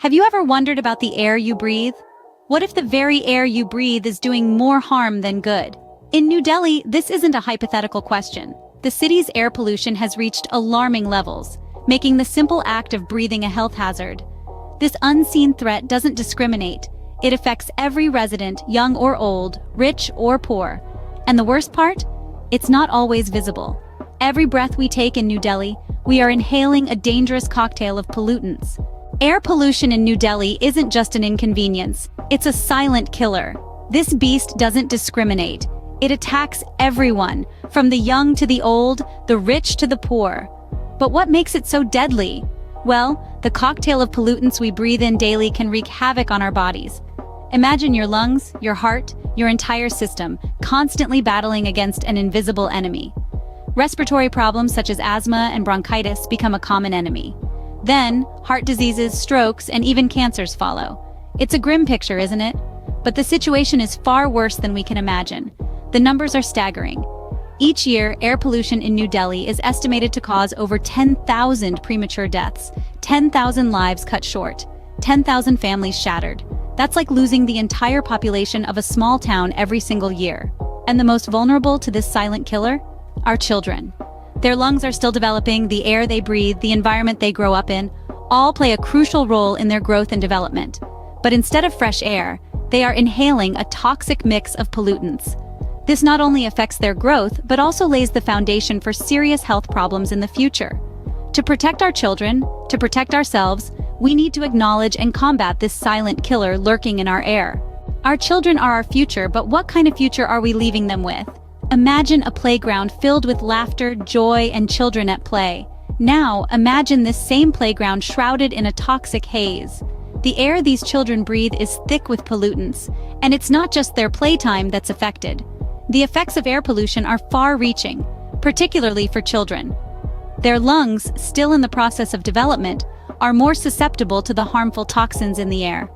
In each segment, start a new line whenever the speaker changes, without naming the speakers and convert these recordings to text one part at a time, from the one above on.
Have you ever wondered about the air you breathe? What if the very air you breathe is doing more harm than good? In New Delhi, this isn't a hypothetical question. The city's air pollution has reached alarming levels, making the simple act of breathing a health hazard. This unseen threat doesn't discriminate. It affects every resident, young or old, rich or poor. And the worst part? It's not always visible. Every breath we take in New Delhi, we are inhaling a dangerous cocktail of pollutants. Air pollution in New Delhi isn't just an inconvenience, it's a silent killer. This beast doesn't discriminate. It attacks everyone, from the young to the old, the rich to the poor. But what makes it so deadly? Well, the cocktail of pollutants we breathe in daily can wreak havoc on our bodies. Imagine your lungs, your heart, your entire system, constantly battling against an invisible enemy. Respiratory problems such as asthma and bronchitis become a common enemy. Then, heart diseases, strokes, and even cancers follow. It's a grim picture, isn't it? But the situation is far worse than we can imagine. The numbers are staggering. Each year, air pollution in New Delhi is estimated to cause over 10,000 premature deaths, 10,000 lives cut short, 10,000 families shattered. That's like losing the entire population of a small town every single year. And the most vulnerable to this silent killer? Our children. Their lungs are still developing, the air they breathe, the environment they grow up in, all play a crucial role in their growth and development. But instead of fresh air, they are inhaling a toxic mix of pollutants. This not only affects their growth, but also lays the foundation for serious health problems in the future. To protect our children, to protect ourselves, we need to acknowledge and combat this silent killer lurking in our air. Our children are our future, but what kind of future are we leaving them with? Imagine a playground filled with laughter, joy, and children at play. Now, imagine this same playground shrouded in a toxic haze. The air these children breathe is thick with pollutants, and it's not just their playtime that's affected. The effects of air pollution are far-reaching, particularly for children. Their lungs, still in the process of development, are more susceptible to the harmful toxins in the air.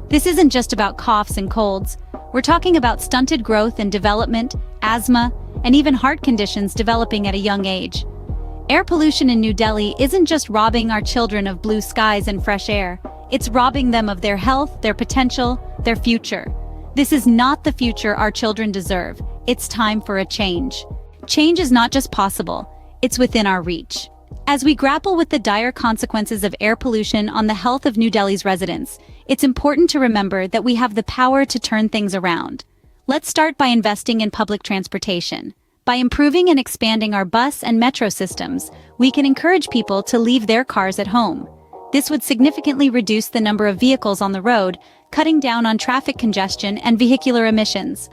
This isn't just about coughs and colds. We're talking about stunted growth and development, asthma, and even heart conditions developing at a young age. Air pollution in New Delhi isn't just robbing our children of blue skies and fresh air. It's robbing them of their health, their potential, their future. This is not the future our children deserve. It's time for a change. Change is not just possible, it's within our reach. As we grapple with the dire consequences of air pollution on the health of New Delhi's residents, it's important to remember that we have the power to turn things around. Let's start by investing in public transportation. By improving and expanding our bus and metro systems, we can encourage people to leave their cars at home. This would significantly reduce the number of vehicles on the road, cutting down on traffic congestion and vehicular emissions.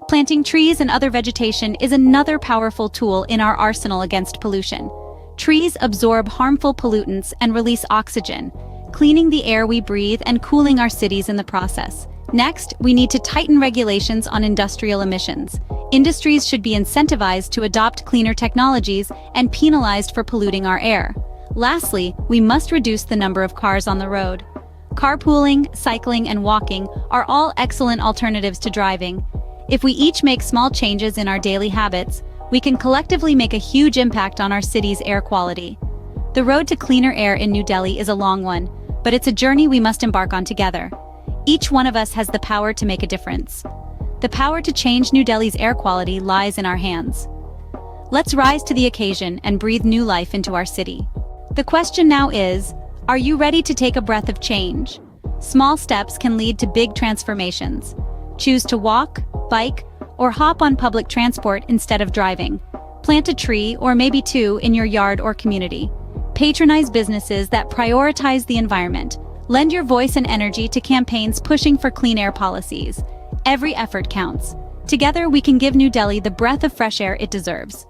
Planting trees and other vegetation is another powerful tool in our arsenal against pollution. Trees absorb harmful pollutants and release oxygen, cleaning the air we breathe and cooling our cities in the process. Next, we need to tighten regulations on industrial emissions. Industries should be incentivized to adopt cleaner technologies and penalized for polluting our air. Lastly, we must reduce the number of cars on the road. Carpooling, cycling, and walking are all excellent alternatives to driving. If we each make small changes in our daily habits, we can collectively make a huge impact on our city's air quality. The road to cleaner air in New Delhi is a long one, but it's a journey we must embark on together. Each one of us has the power to make a difference. The power to change New Delhi's air quality lies in our hands. Let's rise to the occasion and breathe new life into our city. The question now is, are you ready to take a breath of change? Small steps can lead to big transformations. Choose to walk, bike, or hop on public transport instead of driving. Plant a tree, or maybe two, in your yard or community. Patronize businesses that prioritize the environment. Lend your voice and energy to campaigns pushing for clean air policies. Every effort counts. Together, we can give New Delhi the breath of fresh air it deserves.